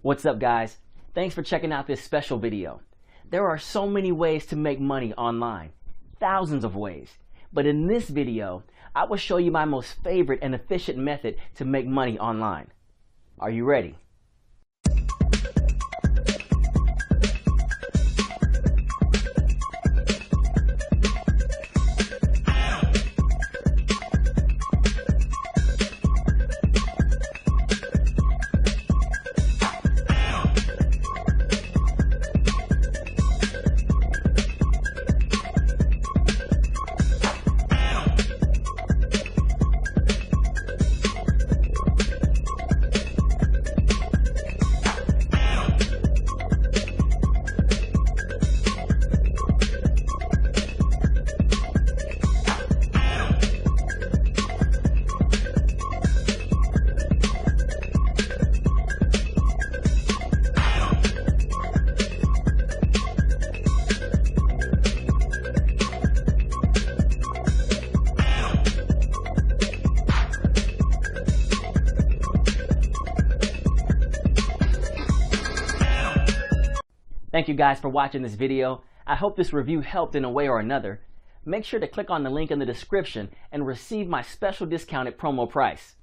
What's up, guys? Thanks for checking out this special video. There are so many ways to make money online, thousands of ways. But in this video, I will show you my most favorite and efficient method to make money online. Are you ready? Thank you guys for watching this video. I hope this review helped in a way or another. Make sure to click on the link in the description and receive my special discounted promo price.